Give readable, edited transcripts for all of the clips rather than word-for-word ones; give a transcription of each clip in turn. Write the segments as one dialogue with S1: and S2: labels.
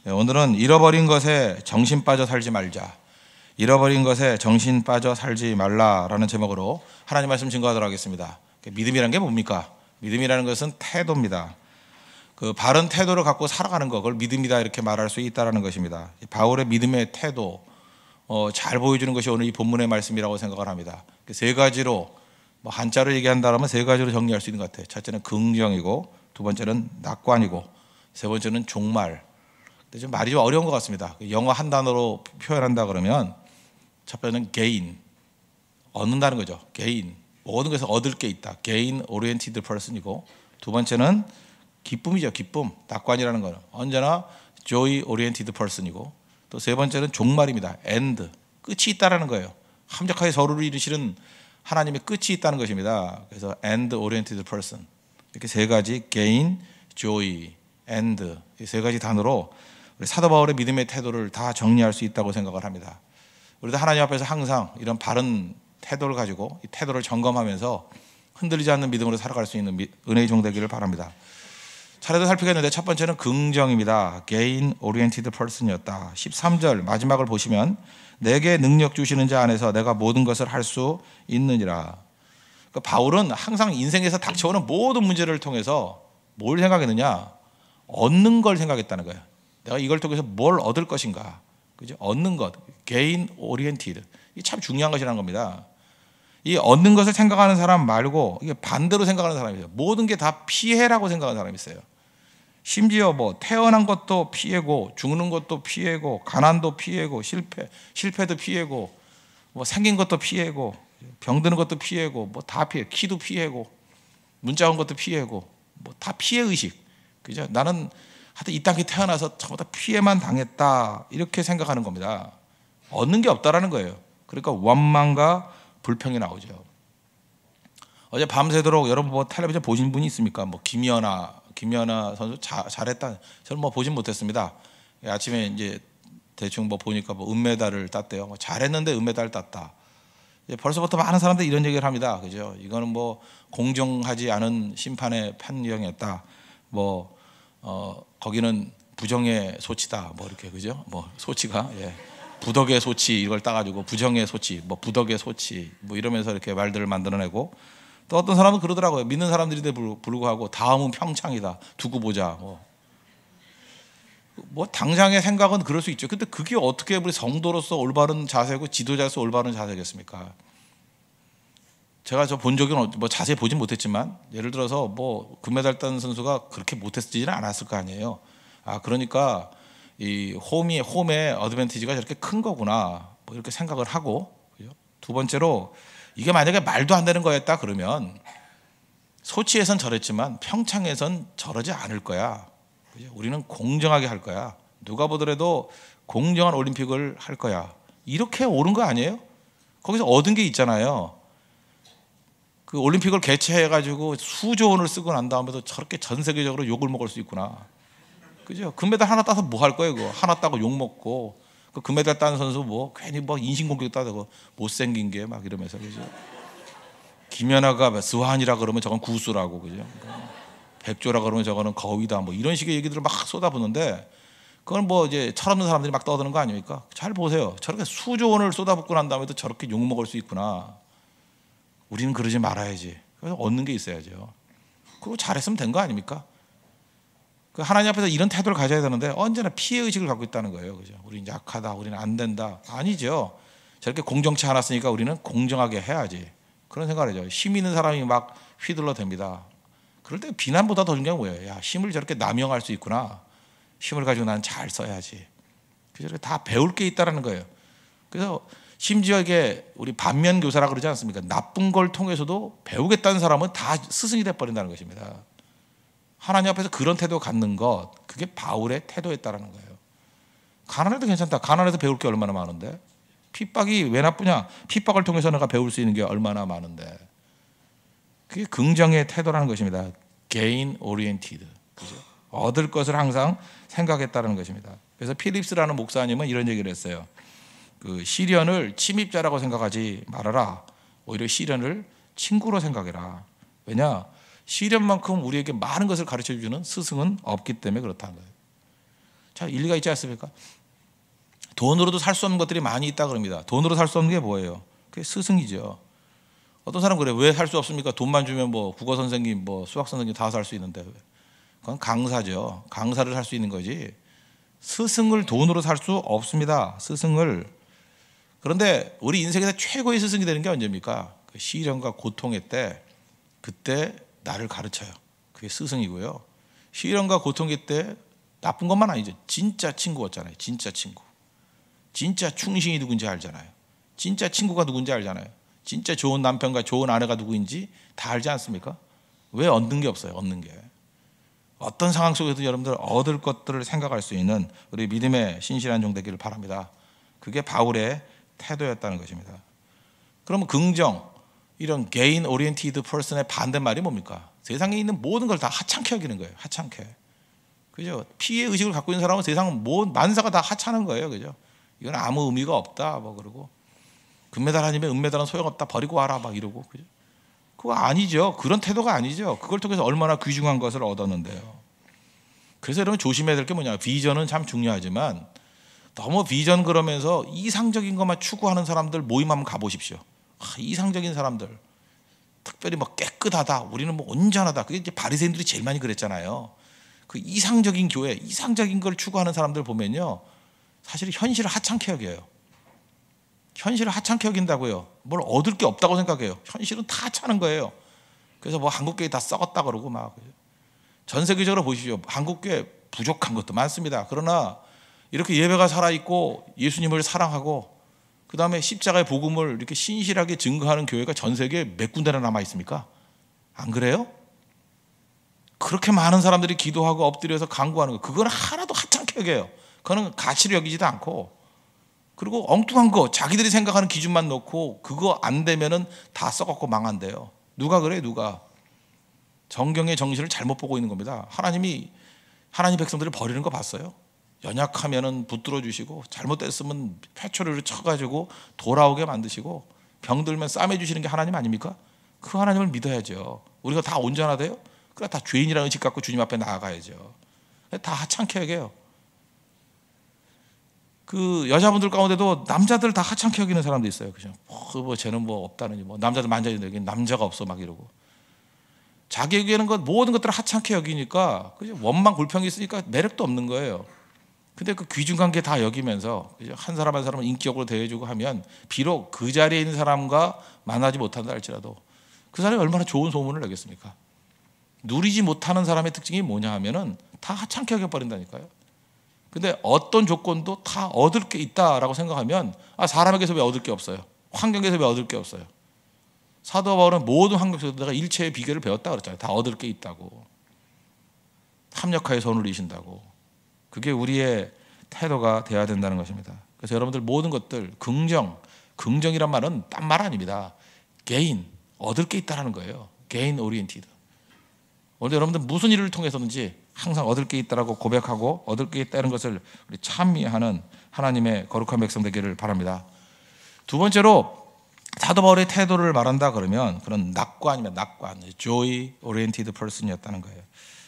S1: 오늘은 잃어버린 것에 정신 빠져 살지 말자. 잃어버린 것에 정신 빠져 살지 말라라는 제목으로 하나님 말씀 증거하도록 하겠습니다. 믿음이라는 게 뭡니까? 믿음이라는 것은 태도입니다. 그 바른 태도를 갖고 살아가는 것, 그걸 믿음이다 이렇게 말할 수 있다라는 것입니다. 바울의 믿음의 태도 잘 보여주는 것이 오늘 이 본문의 말씀이라고 생각을 합니다. 세 가지로 한자로 얘기한다면 세 가지로 정리할 수 있는 것 같아요. 첫째는 긍정이고, 두 번째는 낙관이고, 세 번째는 종말. 근데 좀 말이 좀 어려운 것 같습니다. 영어 한 단어로 표현한다 그러면 첫 번째는 gain, 얻는다는 거죠. gain, 모든 것에서 얻을 게 있다. gain oriented person이고, 두 번째는 기쁨이죠. 기쁨, 낙관이라는 거는 언제나 joy oriented person이고, 또 세 번째는 종말입니다. end, 끝이 있다라는 거예요. 함정하게 서로를 이루시는 하나님의 끝이 있다는 것입니다. 그래서 end oriented person, 이렇게 세 가지 gain, joy, end, 이 세 가지 단어로 우리 사도 바울의 믿음의 태도를 다 정리할 수 있다고 생각을 합니다. 우리도 하나님 앞에서 항상 이런 바른 태도를 가지고 이 태도를 점검하면서 흔들리지 않는 믿음으로 살아갈 수 있는 은혜의 종 되기를 바랍니다. 차례도 살피겠는데 첫 번째는 긍정입니다. gain oriented person이었다. 13절 마지막을 보시면 내게 능력 주시는 자 안에서 내가 모든 것을 할 수 있느니라. 그러니까 바울은 항상 인생에서 닥쳐오는 모든 문제를 통해서 뭘 생각했느냐? 얻는 걸 생각했다는 거예요. 내가 이걸 통해서 뭘 얻을 것인가? 그죠? 얻는 것, gain oriented. 이게 참 중요한 것이라는 겁니다. 이 얻는 것을 생각하는 사람 말고 이게 반대로 생각하는 사람이 있어요. 모든 게 다 피해라고 생각하는 사람이 있어요. 심지어 태어난 것도 피해고, 죽는 것도 피해고, 가난도 피해고, 실패도 피해고, 생긴 것도 피해고, 병드는 것도 피해고, 다 피해. 키도 피해고, 문자 온 것도 피해고, 다 피해 의식. 그죠? 나는 하여튼 이 땅에 태어나서 전부 다 피해만 당했다, 이렇게 생각하는 겁니다. 얻는 게 없다라는 거예요. 그러니까 원망과 불평이 나오죠. 어제 밤새도록 여러분 텔레비전 보신 분이 있습니까? 김연아 선수 잘했다. 저는 보진 못했습니다. 아침에 이제 대충 보니까 은메달을 땄대요. 잘했는데 은메달 땄다. 벌써부터 많은 사람들이 이런 얘기를 합니다. 그죠? 이거는 공정하지 않은 심판의 판정이었다. 거기는 부정의 소치다. 이렇게, 그죠? 소치가, 부덕의 소치 이걸 따가지고 부정의 소치, 부덕의 소치, 이러면서 이렇게 말들을 만들어내고, 또 어떤 사람은 그러더라고요. 믿는 사람들인데 불구하고 다음은 평창이다. 두고 보자. 당장의 생각은 그럴 수 있죠. 근데 그게 어떻게 우리 성도로서 올바른 자세고 지도자로서 올바른 자세겠습니까? 제가 본 적은 자세히 보진 못했지만, 예를 들어서 금메달 딴 선수가 그렇게 못했지는 않았을 거 아니에요. 그러니까 이 홈의 어드밴티지가 저렇게 큰 거구나, 이렇게 생각을 하고, 그죠? 두 번째로 이게 만약에 말도 안 되는 거였다 그러면 소치에선 저랬지만 평창에선 저러지 않을 거야. 그죠? 우리는 공정하게 할 거야. 누가 보더라도 공정한 올림픽을 할 거야. 이렇게 옳은 거 아니에요? 거기서 얻은 게 있잖아요. 그 올림픽을 개최해가지고 수조 원을 쓰고 난 다음에도 저렇게 전 세계적으로 욕을 먹을 수 있구나. 그죠? 금메달 하나 따서 뭐 할 거예요? 그거 하나 따고 욕 먹고, 그 금메달 딴 선수 괜히 인신공격 따고 못생긴 게 이러면서, 그죠? 김연아가 스완이라 그러면 저건 구수라고, 그죠? 백조라 그러면 저거는 거위다, 이런 식의 얘기들을 막 쏟아붓는데, 그건 이제 철없는 사람들이 막 떠드는 거 아닙니까? 잘 보세요. 저렇게 수조 원을 쏟아붓고 난 다음에도 저렇게 욕 먹을 수 있구나. 우리는 그러지 말아야지. 그래서 얻는 게 있어야죠. 그리고 잘했으면 된 거 아닙니까? 하나님 앞에서 이런 태도를 가져야 되는데 언제나 피해 의식을 갖고 있다는 거예요. 그죠? 우리는 약하다, 우리는 안 된다. 아니죠. 저렇게 공정치 않았으니까 우리는 공정하게 해야지. 그런 생각을 하죠. 힘 있는 사람이 막 휘둘러 댑니다. 그럴 때 비난보다 더 중요한 게 뭐예요? 야, 힘을 저렇게 남용할 수 있구나. 힘을 가지고 나는 잘 써야지. 저렇게 다 배울 게 있다는 거예요. 그래서 심지어 이게 우리 반면교사라 그러지 않습니까? 나쁜 걸 통해서도 배우겠다는 사람은 다 스승이 돼버린다는 것입니다. 하나님 앞에서 그런 태도 갖는 것, 그게 바울의 태도였다는 거예요. 가난해도 괜찮다. 가난해서 배울 게 얼마나 많은데. 핍박이 왜 나쁘냐? 핍박을 통해서 내가 배울 수 있는 게 얼마나 많은데. 그게 긍정의 태도라는 것입니다. gain oriented. 그죠? 얻을 것을 항상 생각했다는 것입니다. 그래서 필립스라는 목사님은 이런 얘기를 했어요. 시련을 침입자라고 생각하지 말아라. 오히려 시련을 친구로 생각해라. 왜냐? 시련만큼 우리에게 많은 것을 가르쳐주는 스승은 없기 때문에 그렇다는 거예요. 자, 일리가 있지 않습니까? 돈으로도 살 수 없는 것들이 많이 있다 그럽니다. 돈으로 살 수 없는 게 뭐예요? 그게 스승이죠. 어떤 사람 그래, 왜 살 수 없습니까? 돈만 주면 뭐 국어 선생님, 뭐 수학 선생님 다 살 수 있는데. 그건 강사죠. 강사를 살 수 있는 거지. 스승을 돈으로 살 수 없습니다. 스승을. 그런데 우리 인생에서 최고의 스승이 되는 게 언제입니까? 그 시련과 고통의 때, 그때 나를 가르쳐요. 그게 스승이고요. 시련과 고통의 때 나쁜 것만 아니죠. 진짜 친구였잖아요. 진짜 친구. 진짜 충신이 누군지 알잖아요. 진짜 친구가 누군지 알잖아요. 진짜 좋은 남편과 좋은 아내가 누구인지 다 알지 않습니까? 왜 얻는 게 없어요? 얻는 게. 어떤 상황 속에도 여러분들 얻을 것들을 생각할 수 있는 우리 믿음의 신실한 종 되기를 바랍니다. 그게 바울의 태도였다는 것입니다. 그러면 긍정, 이런 개인 오리엔티드 퍼슨의 반대말이 뭡니까? 세상에 있는 모든 걸 다 하찮게 여기는 거예요. 하찮게. 그죠? 피해 의식을 갖고 있는 사람은 세상 만사가 다 하찮은 거예요. 그죠? 이건 아무 의미가 없다. 뭐 그러고 금메달 아니면 은메달은 소용없다. 버리고 와라. 막 이러고. 그죠? 그거 아니죠. 그런 태도가 아니죠. 그걸 통해서 얼마나 귀중한 것을 얻었는데요. 그래서 여러분 조심해야 될 게 뭐냐. 비전은 참 중요하지만 너무 비전 그러면서 이상적인 것만 추구하는 사람들 모임 한번 가보십시오. 이상적인 사람들. 특별히 뭐 깨끗하다. 우리는 뭐 온전하다. 그게 이제 바리새인들이 제일 많이 그랬잖아요. 그 이상적인 교회, 이상적인 걸 추구하는 사람들 보면요. 사실 현실을 하찮게 여겨요. 현실을 하찮게 여긴다고요. 뭘 얻을 게 없다고 생각해요. 현실은 다 하찮은 거예요. 그래서 뭐 한국교회 다 썩었다 그러고 막. 전 세계적으로 보시죠. 한국교회 부족한 것도 많습니다. 그러나 이렇게 예배가 살아있고 예수님을 사랑하고 그 다음에 십자가의 복음을 이렇게 신실하게 증거하는 교회가 전 세계에 몇 군데나 남아 있습니까? 안 그래요? 그렇게 많은 사람들이 기도하고 엎드려서 간구하는 거, 그거는 하나도 하찮게 여겨요. 그거는 가치를 여기지도 않고, 그리고 엉뚱한 거 자기들이 생각하는 기준만 놓고 그거 안 되면은 다 썩었고 망한대요. 누가 그래요? 누가? 정경의 정신을 잘못 보고 있는 겁니다. 하나님이 하나님 백성들을 버리는 거 봤어요? 연약하면은 붙들어 주시고 잘못됐으면 회초리를 쳐가지고 돌아오게 만드시고 병들면 싸매 주시는 게 하나님 아닙니까? 그 하나님을 믿어야죠. 우리가 다 온전하대요? 그래 다 죄인이라는 의식 갖고 주님 앞에 나아가야죠. 다 하찮게 여겨요. 그 여자분들 가운데도 남자들 다 하찮게 여기는 사람도 있어요. 그죠? 뭐 쟤는 뭐 없다느니 뭐 남자들 만져야 여기 남자가 없어 막 이러고 자기에게는 것 모든 것들을 하찮게 여기니까 그죠? 원망 불평이 있으니까 매력도 없는 거예요. 근데 그 귀중한 게 다 여기면서 한 사람 한 사람을 인격으로 대해주고 하면 비록 그 자리에 있는 사람과 만나지 못한다 할지라도 그 사람이 얼마나 좋은 소문을 내겠습니까? 누리지 못하는 사람의 특징이 뭐냐 하면은 다 하찮게 여겨버린다니까요. 근데 어떤 조건도 다 얻을 게 있다라고 생각하면 사람에게서 왜 얻을 게 없어요? 환경에서 왜 얻을 게 없어요? 사도 바울은 모든 환경 속에다가 일체의 비결을 배웠다 그랬잖아요. 다 얻을 게 있다고. 합력하여 손을 이신다고. 그게 우리의 태도가 되어야 된다는 것입니다. 그래서 여러분들 모든 것들 긍정이란 말은 딴 말 아닙니다. 개인, 얻을 게 있다는 거예요. 개인 오리엔티드. 오늘 여러분들 무슨 일을 통해서든지 항상 얻을 게 있다라고 고백하고 얻을 게 있다는 것을 우리 찬미하는 하나님의 거룩한 백성 되기를 바랍니다. 두 번째로 사도 바울의 태도를 말한다 그러면 그런 낙관이면 낙관, joy oriented person이었다는 거예요.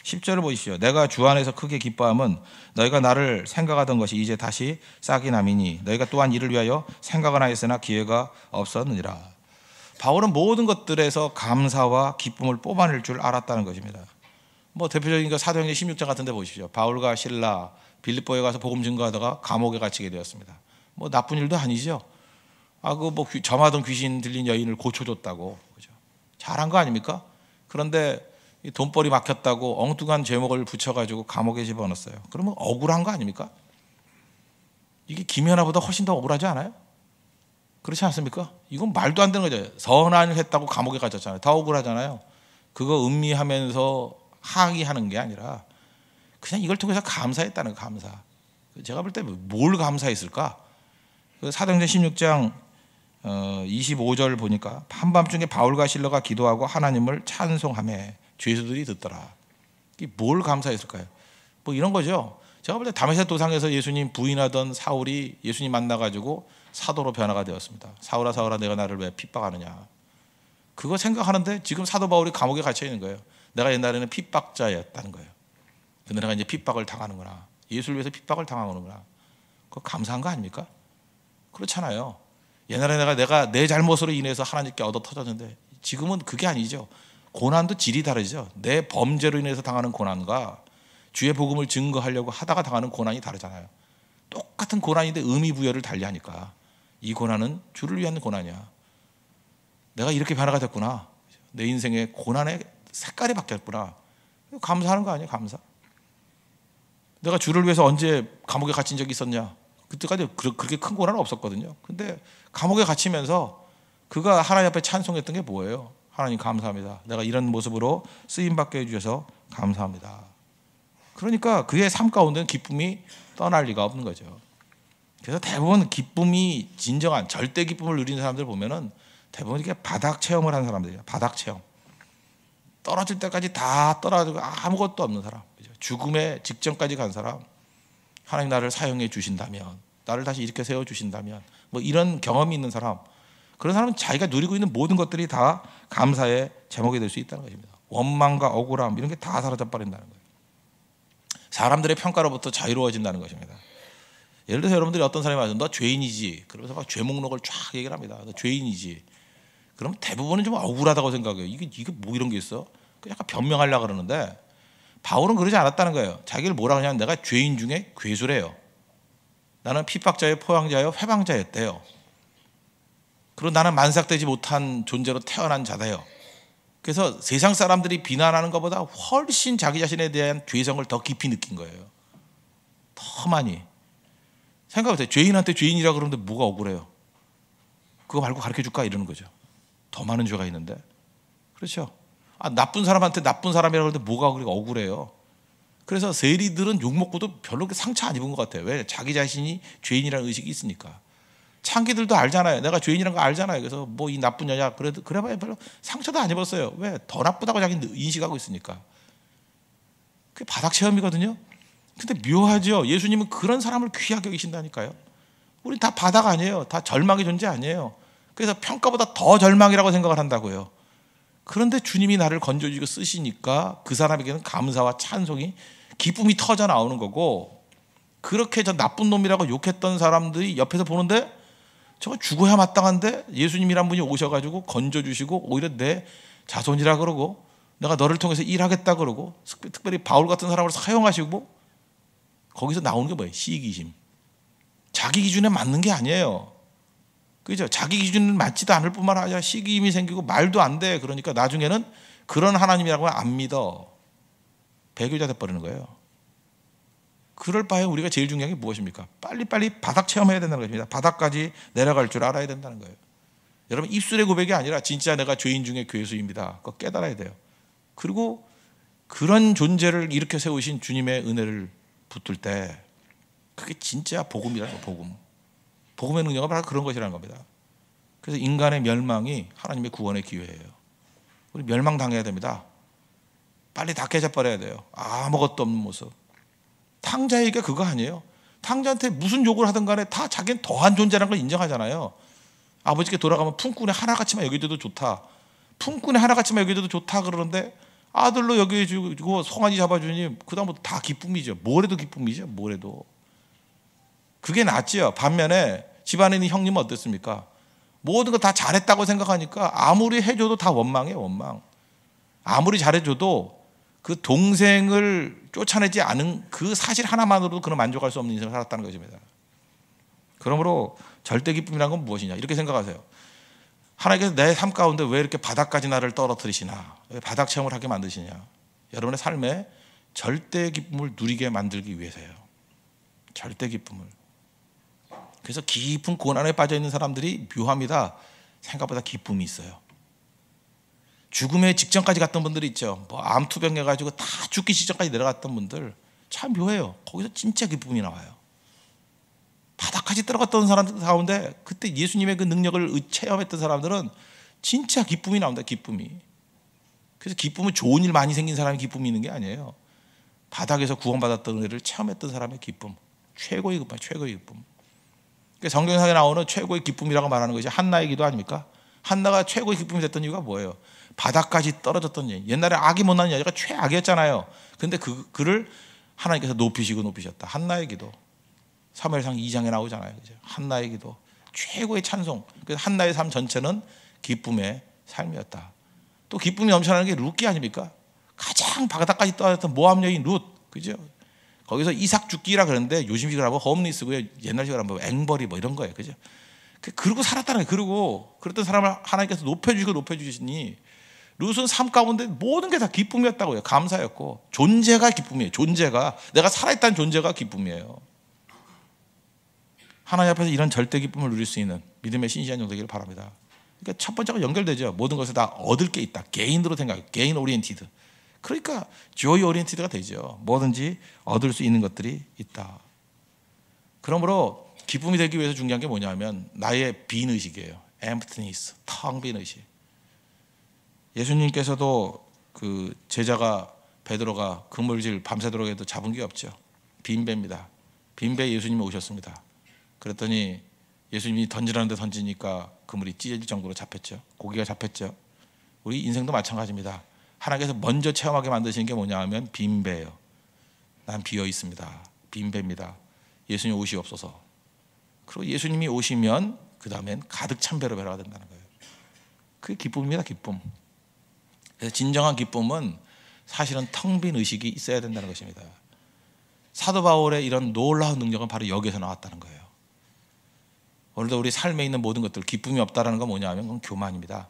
S1: 10절을 보십시오. 내가 주 안에서 크게 기뻐함은 너희가 나를 생각하던 것이 이제 다시 싹이 남이니 너희가 또한 이를 위하여 생각은 하였으나 기회가 없었느니라. 바울은 모든 것들에서 감사와 기쁨을 뽑아낼 줄 알았다는 것입니다. 뭐 대표적인 거 사도행전 16장 같은 데 보십시오. 바울과 실라 빌립보에 가서 복음 증거하다가 감옥에 갇히게 되었습니다. 뭐 나쁜 일도 아니죠. 그 뭐 점하던 귀신 들린 여인을 고쳐줬다고. 그죠? 잘한 거 아닙니까? 그런데 돈벌이 막혔다고 엉뚱한 제목을 붙여가지고 감옥에 집어넣었어요. 그러면 억울한 거 아닙니까? 이게 김연아보다 훨씬 더 억울하지 않아요? 그렇지 않습니까? 이건 말도 안 되는 거죠. 선한 일 했다고 감옥에 갇혔잖아요. 더 억울하잖아요. 그거 음미하면서 항의하는 게 아니라 그냥 이걸 통해서 감사했다는 거, 감사. 제가 볼 때 뭘 감사했을까? 사도행전 16장 25절 보니까 한밤중에 바울과 실라가 기도하고 하나님을 찬송하며 죄수들이 듣더라. 이게 뭘 감사했을까요? 뭐 이런 거죠. 제가 볼 때 다메섹 도상에서 예수님 부인하던 사울이 예수님 만나가지고 사도로 변화가 되었습니다. 사울아 사울아 내가 나를 왜 핍박하느냐. 그거 생각하는데 지금 사도 바울이 감옥에 갇혀 있는 거예요. 내가 옛날에는 핍박자였다는 거예요. 근데 내가 이제 핍박을 당하는구나. 예수를 위해서 핍박을 당하는구나. 그거 감사한 거 아닙니까? 그렇잖아요. 옛날에 내가 내 잘못으로 인해서 하나님께 얻어 터졌는데 지금은 그게 아니죠. 고난도 질이 다르죠. 내 범죄로 인해서 당하는 고난과 주의 복음을 증거하려고 하다가 당하는 고난이 다르잖아요. 똑같은 고난인데 의미 부여를 달리하니까 이 고난은 주를 위한 고난이야. 내가 이렇게 변화가 됐구나. 내 인생의 고난의 색깔이 바뀌었구나. 감사하는 거 아니에요? 감사. 내가 주를 위해서 언제 감옥에 갇힌 적이 있었냐? 그때까지 그렇게 큰 고난은 없었거든요. 근데 감옥에 갇히면서 그가 하나님 앞에 찬송했던 게 뭐예요? 하나님 감사합니다. 내가 이런 모습으로 쓰임받게 해주셔서 감사합니다. 그러니까 그의 삶 가운데는 기쁨이 떠날 리가 없는 거죠. 그래서 대부분 기쁨이 진정한 절대 기쁨을 누리는 사람들 보면은 대부분 이렇게 바닥 체험을 한 사람들이에요. 바닥 체험. 떨어질 때까지 다 떨어지고 아무것도 없는 사람. 죽음의 직전까지 간 사람. 하나님 나를 사용해 주신다면, 나를 다시 이렇게 세워 주신다면, 뭐 이런 경험이 있는 사람. 그런 사람은 자기가 누리고 있는 모든 것들이 다 감사의 제목이 될 수 있다는 것입니다. 원망과 억울함 이런 게 다 사라져 버린다는 거예요. 사람들의 평가로부터 자유로워진다는 것입니다. 예를 들어서 여러분들이 어떤 사람이 말하죠. 너 죄인이지. 그러면서 막 죄 목록을 쫙 얘기를 합니다. 너 죄인이지. 그럼 대부분은 좀 억울하다고 생각해요. 이게 뭐 이런 게 있어? 약간 변명하려고 그러는데 바울은 그러지 않았다는 거예요. 자기를 뭐라 그러냐면 내가 죄인 중에 괴수래요. 나는 핍박자요 포항자요 회방자였대요. 그리고 나는 만삭되지 못한 존재로 태어난 자다요. 그래서 세상 사람들이 비난하는 것보다 훨씬 자기 자신에 대한 죄성을 더 깊이 느낀 거예요. 더 많이. 생각해보세요. 죄인한테 죄인이라 그러는데 뭐가 억울해요? 그거 말고 가르쳐줄까? 이러는 거죠. 더 많은 죄가 있는데. 그렇죠. 나쁜 사람한테 나쁜 사람이라고 그러는데 뭐가 그렇게 억울해요? 그래서 세리들은 욕먹고도 별로 상처 안 입은 것 같아요. 왜? 자기 자신이 죄인이라는 의식이 있으니까. 창기들도 알잖아요. 내가 죄인이라는 거 알잖아요. 그래서 뭐 이 나쁜 여자 그래봐야 별로 상처도 안 입었어요. 왜? 더 나쁘다고 자기는 인식하고 있으니까. 그게 바닥 체험이거든요. 근데 묘하죠. 예수님은 그런 사람을 귀하게 여기신다니까요. 우린 다 바닥 아니에요. 다 절망의 존재 아니에요. 그래서 평가보다 더 절망이라고 생각을 한다고요. 그런데 주님이 나를 건져주고 쓰시니까 그 사람에게는 감사와 찬송이 기쁨이 터져 나오는 거고, 그렇게 저 나쁜 놈이라고 욕했던 사람들이 옆에서 보는데 저거 죽어야 마땅한데 예수님이란 분이 오셔가지고 건져주시고 오히려 내 자손이라 그러고 내가 너를 통해서 일하겠다 그러고 특별히 바울 같은 사람을 사용하시고, 거기서 나오는 게 뭐예요? 시기심. 자기 기준에 맞는 게 아니에요. 그죠? 자기 기준은 맞지도 않을 뿐만 아니라 시기심이 생기고 말도 안 돼. 그러니까 나중에는 그런 하나님이라고 안 믿어. 배교자 돼버리는 거예요. 그럴 바에 우리가 제일 중요한 게 무엇입니까? 빨리빨리 바닥 체험해야 된다는 것입니다. 바닥까지 내려갈 줄 알아야 된다는 거예요. 여러분, 입술의 고백이 아니라 진짜 내가 죄인 중에 괴수입니다. 그거 깨달아야 돼요. 그리고 그런 존재를 이렇게 세우신 주님의 은혜를 붙들 때 그게 진짜 복음이라는 거예요. 복음. 복음의 능력은 바로 그런 것이라는 겁니다. 그래서 인간의 멸망이 하나님의 구원의 기회예요. 우리 멸망당해야 됩니다. 빨리 다 깨져버려야 돼요. 아무것도 없는 모습. 탕자에게 그거 아니에요. 탕자한테 무슨 욕을 하든 간에 다 자기는 더한 존재라는 걸 인정하잖아요. 아버지께 돌아가면 품꾼의 하나같이만 여겨줘도 좋다. 품꾼의 하나같이만 여겨줘도 좋다 그러는데 아들로 여겨주고 송아지 잡아주니 그다음부터 다 기쁨이죠. 뭐래도 기쁨이죠. 뭐래도. 그게 낫지요. 반면에 집안에 있는 형님은 어땠습니까? 모든 거 다 잘했다고 생각하니까 아무리 해줘도 다 원망이에요. 원망. 아무리 잘해줘도 그 동생을 쫓아내지 않은 그 사실 하나만으로도 그는 만족할 수 없는 인생을 살았다는 것입니다. 그러므로 절대 기쁨이란 건 무엇이냐 이렇게 생각하세요. 하나님께서 내 삶 가운데 왜 이렇게 바닥까지 나를 떨어뜨리시나, 왜 바닥 체험을 하게 만드시냐. 여러분의 삶에 절대 기쁨을 누리게 만들기 위해서예요. 절대 기쁨을. 그래서 깊은 고난에 빠져 있는 사람들이 묘합니다. 생각보다 기쁨이 있어요. 죽음의 직전까지 갔던 분들이 있죠. 뭐 암투병 해가지고 다 죽기 직전까지 내려갔던 분들 참 묘해요. 거기서 진짜 기쁨이 나와요. 바닥까지 들어갔던 사람들 가운데 그때 예수님의 그 능력을 체험했던 사람들은 진짜 기쁨이 나온다. 기쁨이. 그래서 기쁨은 좋은 일 많이 생긴 사람이 기쁨이 있는 게 아니에요. 바닥에서 구원받았던 은혜를 체험했던 사람의 기쁨. 최고의 기쁨. 최고의 기쁨. 성경상에 나오는 최고의 기쁨이라고 말하는 것이 한나의 기도 아닙니까? 한나가 최고의 기쁨이 됐던 이유가 뭐예요? 바닥까지 떨어졌던 일. 옛날에 악이 못난 여자가 최악이었잖아요. 근데 그를 하나님께서 높이시고 높이셨다. 한나의 기도. 사무엘상 2장에 나오잖아요. 그죠? 한나의 기도. 최고의 찬송. 그래서 한나의 삶 전체는 기쁨의 삶이었다. 또 기쁨이 넘쳐나는 게 룻기 아닙니까? 가장 바다까지 떠났던 모압 여인 룻. 그죠? 거기서 이삭 죽기라 그러는데 요즘식으로 하면 홈리스고요. 옛날식으로 하면 앵벌이 뭐 이런 거예요. 그죠? 그러고 살았다는 거예요. 그러고 그랬던 사람을 하나님께서 높여주시니 룻은 삶 가운데 모든 게 다 기쁨이었다고요. 감사였고 존재가 기쁨이에요. 존재가 내가 살아있다는 존재가 기쁨이에요. 하나님 앞에서 이런 절대 기쁨을 누릴 수 있는 믿음의 신실한 종 되기를 바랍니다. 그러니까 첫 번째가 연결되죠. 모든 것을 다 얻을 게 있다. 개인으로 생각해요. 개인 오리엔티드. 그러니까 조이 오리엔티드가 되죠. 뭐든지 얻을 수 있는 것들이 있다. 그러므로 기쁨이 되기 위해서 중요한 게 뭐냐면 나의 빈의식이에요. emptiness, 텅 빈 의식. 예수님께서도 그 제자가 베드로가 그물질 밤새도록 해도 잡은 게 없죠. 빈배입니다. 빈배에 예수님이 오셨습니다. 그랬더니 예수님이 던지라는데 던지니까 그물이 찢어질 정도로 잡혔죠. 고기가 잡혔죠. 우리 인생도 마찬가지입니다. 하나님께서 먼저 체험하게 만드시는 게 뭐냐 하면 빈배예요. 난 비어 있습니다. 빈배입니다. 예수님 오시옵소서. 그리고 예수님이 오시면 그 다음엔 가득 찬 배로 배로가 된다는 거예요. 그게 기쁨입니다. 기쁨. 그래서 진정한 기쁨은 사실은 텅 빈 의식이 있어야 된다는 것입니다. 사도 바울의 이런 놀라운 능력은 바로 여기에서 나왔다는 거예요. 오늘도 우리 삶에 있는 모든 것들 기쁨이 없다라는 건 뭐냐 하면 그건 교만입니다.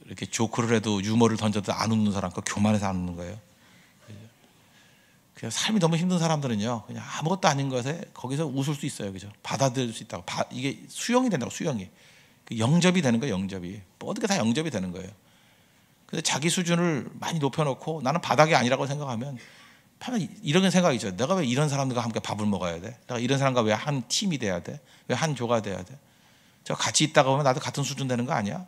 S1: 이렇게 조크를 해도 유머를 던져도 안 웃는 사람, 그 교만해서 안 웃는 거예요. 그냥 삶이 너무 힘든 사람들은요, 그냥 아무것도 아닌 것에 거기서 웃을 수 있어요, 그죠? 받아들일 수 있다고. 이게 수용이 된다고, 수용이. 영접이 되는 거예요, 영접이. 모든 게 다 영접이 되는 거예요. 근데 자기 수준을 많이 높여놓고 나는 바닥이 아니라고 생각하면 이런 생각이죠. 내가 왜 이런 사람들과 함께 밥을 먹어야 돼? 내가 이런 사람과 왜 한 팀이 돼야 돼? 왜 한 조가 돼야 돼? 저 같이 있다가 보면 나도 같은 수준 되는 거 아니야?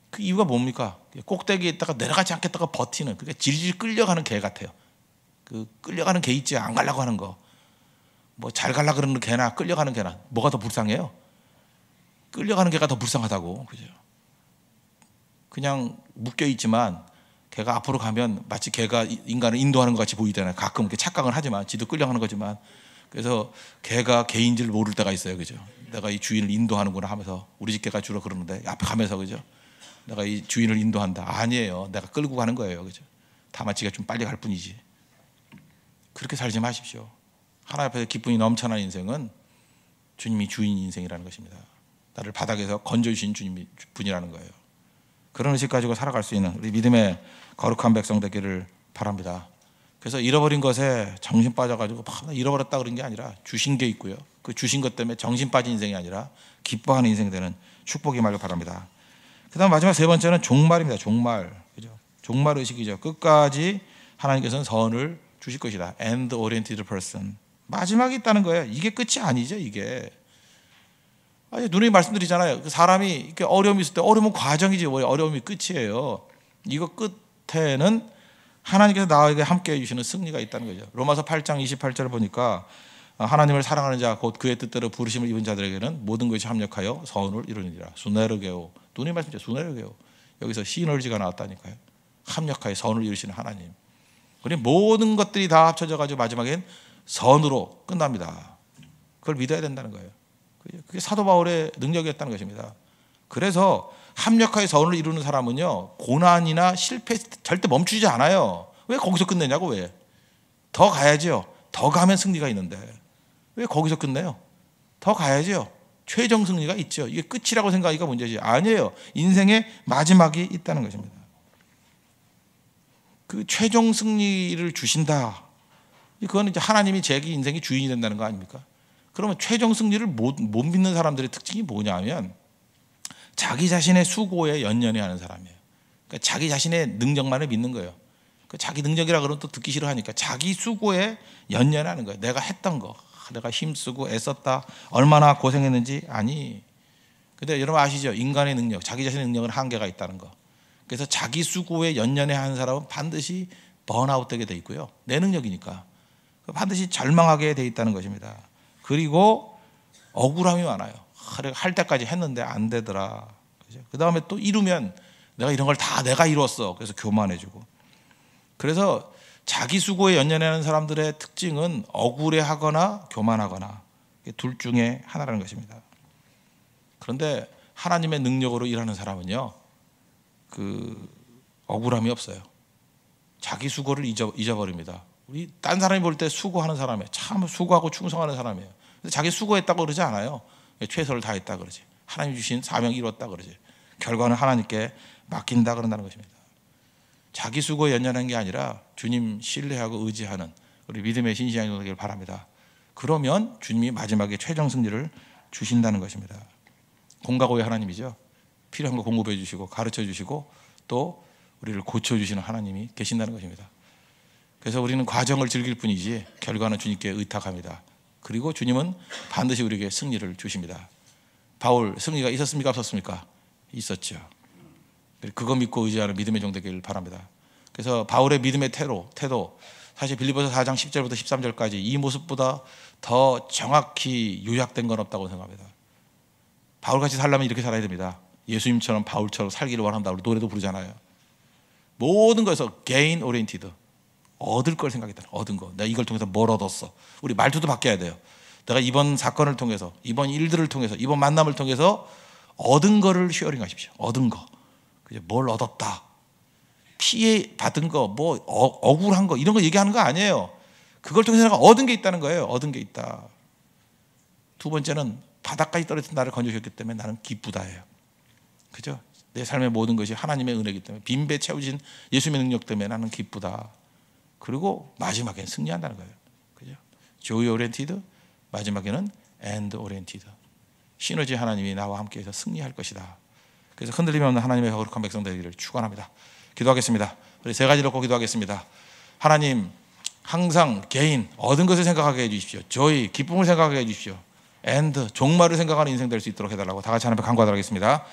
S1: 그 이유가 뭡니까? 꼭대기에 있다가 내려가지 않겠다가 버티는, 그게 질질 끌려가는 개 같아요. 그 끌려가는 개 있지, 안 가려고 하는 거. 뭐 잘 가려고 그러는 개나 끌려가는 개나 뭐가 더 불쌍해요? 끌려가는 개가 더 불쌍하다고. 그죠? 그냥 묶여 있지만 개가 앞으로 가면 마치 개가 인간을 인도하는 것 같이 보이잖아요. 가끔 이렇게 착각을 하지만 지도 끌려가는 거지만. 그래서 개가 개인 줄 모를 때가 있어요. 그죠? 내가 이 주인을 인도하는구나 하면서, 우리 집 개가 주로 그러는데 앞에 가면서, 그죠? 내가 이 주인을 인도한다. 아니에요. 내가 끌고 가는 거예요. 그죠? 다만 지가 좀 빨리 갈 뿐이지. 그렇게 살지 마십시오. 하나님 앞에서 기쁨이 넘쳐나는 인생은 주님이 주인 인생이라는 것입니다. 나를 바닥에서 건져주신 주님이 분이라는 거예요. 그런 의식 가지고 살아갈 수 있는 우리 믿음의 거룩한 백성 되기를 바랍니다. 그래서 잃어버린 것에 정신 빠져가지고 잃어버렸다 그런 게 아니라 주신 게 있고요. 그 주신 것 때문에 정신 빠진 인생이 아니라 기뻐하는 인생 되는 축복이 말길 바랍니다. 그 다음 마지막 세 번째는 종말입니다. 종말. 그죠? 종말 의식이죠. 끝까지 하나님께서는 선을 주실 것이다. End oriented person. 마지막이 있다는 거예요. 이게 끝이 아니죠. 이게. 아니, 누누이 말씀드리잖아요. 그 사람이 이렇게 어려움이 있을 때 어려움은 과정이지 왜 어려움이 끝이에요. 이거 끝에는 하나님께서 나에게 함께 해주시는 승리가 있다는 거죠. 로마서 8장 28절을 보니까 하나님을 사랑하는 자 곧 그의 뜻대로 부르심을 입은 자들에게는 모든 것이 합력하여 선을 이루느니라. 수네르게오. 누누이 말씀드리죠. 수네르게오. 여기서 시너지가 나왔다니까요. 합력하여 선을 이루시는 하나님. 우리 모든 것들이 다 합쳐져가지고 마지막엔 선으로 끝납니다. 그걸 믿어야 된다는 거예요. 그게 사도 바울의 능력이었다는 것입니다. 그래서 합력하여 선을 이루는 사람은요, 고난이나 실패 절대 멈추지 않아요. 왜 거기서 끝내냐고. 왜? 더 가야죠. 더 가면 승리가 있는데 왜 거기서 끝내요? 더 가야죠. 최종 승리가 있죠. 이게 끝이라고 생각하기가 문제지. 아니에요. 인생의 마지막이 있다는 것입니다. 그 최종 승리를 주신다. 그거는 이제 하나님이 자기 인생의 주인이 된다는 거 아닙니까? 그러면 최종 승리를 못 믿는 사람들의 특징이 뭐냐면 자기 자신의 수고에 연연해하는 사람이에요. 그러니까 자기 자신의 능력만을 믿는 거예요. 자기 능력이라 그러면 또 듣기 싫어하니까 자기 수고에 연연하는 거예요. 내가 했던 거, 내가 힘쓰고 애썼다, 얼마나 고생했는지. 아니. 근데 여러분 아시죠? 인간의 능력, 자기 자신의 능력은 한계가 있다는 거. 그래서 자기 수고에 연연해하는 사람은 반드시 번아웃 되게 돼 있고요. 내 능력이니까 반드시 절망하게 돼 있다는 것입니다. 그리고 억울함이 많아요. 할 때까지 했는데 안 되더라. 그 다음에 또 이루면 내가 이런 걸 다 내가 이뤘어. 그래서 교만해지고. 그래서 자기 수고에 연연하는 사람들의 특징은 억울해하거나 교만하거나 둘 중에 하나라는 것입니다. 그런데 하나님의 능력으로 일하는 사람은요, 그 억울함이 없어요. 자기 수고를 잊어버립니다. 우리 딴 사람이 볼 때 수고하는 사람이에요. 참 수고하고 충성하는 사람이에요. 근데 자기 수고했다고 그러지 않아요. 최선을 다했다 그러지. 하나님 주신 사명 이뤘다 그러지. 결과는 하나님께 맡긴다 그런다는 것입니다. 자기 수고에 연연한 게 아니라 주님 신뢰하고 의지하는 우리 믿음의 신앙이 되길 바랍니다. 그러면 주님이 마지막에 최종 승리를 주신다는 것입니다. 공과고의 하나님이죠. 필요한 거 공급해 주시고 가르쳐 주시고 또 우리를 고쳐주시는 하나님이 계신다는 것입니다. 그래서 우리는 과정을 즐길 뿐이지 결과는 주님께 의탁합니다. 그리고 주님은 반드시 우리에게 승리를 주십니다. 바울 승리가 있었습니까? 없었습니까? 있었죠. 그거 믿고 의지하는 믿음의 종 되기를 바랍니다. 그래서 바울의 믿음의 태도 사실 빌립보서 4장 10절부터 13절까지 이 모습보다 더 정확히 요약된 건 없다고 생각합니다. 바울같이 살려면 이렇게 살아야 됩니다. 예수님처럼 바울처럼 살기를 원한다. 우리 노래도 부르잖아요. 모든 것에서 gain oriented, 얻을 걸 생각했다. 얻은 거. 내가 이걸 통해서 뭘 얻었어. 우리 말투도 바뀌어야 돼요. 내가 이번 사건을 통해서, 이번 일들을 통해서, 이번 만남을 통해서 얻은 거를 쉐어링 하십시오. 얻은 거. 뭘 얻었다. 피해 받은 거, 뭐 억울한 거 이런 거 얘기하는 거 아니에요. 그걸 통해서 내가 얻은 게 있다는 거예요. 얻은 게 있다. 두 번째는 바닥까지 떨어진 나를 건져주셨기 때문에 나는 기쁘다예요. 그죠? 내 삶의 모든 것이 하나님의 은혜이기 때문에 빈배 채우신 예수님의 능력 때문에 나는 기쁘다. 그리고 마지막에는 승리한다는 거예요. 그죠? joy oriented, 마지막에는 end oriented. 시너지 하나님이 나와 함께해서 승리할 것이다. 그래서 흔들림이 없는 하나님의 거룩한 백성 되기를 축원합니다. 기도하겠습니다. 우리 세 가지 놓고 기도하겠습니다. 하나님, 항상 개인 얻은 것을 생각하게 해주십시오. joy, 기쁨을 생각하게 해주십시오. and 종말을 생각하는 인생 될 수 있도록 해달라고 다 같이 하나님 앞에 간구하도록 하겠습니다.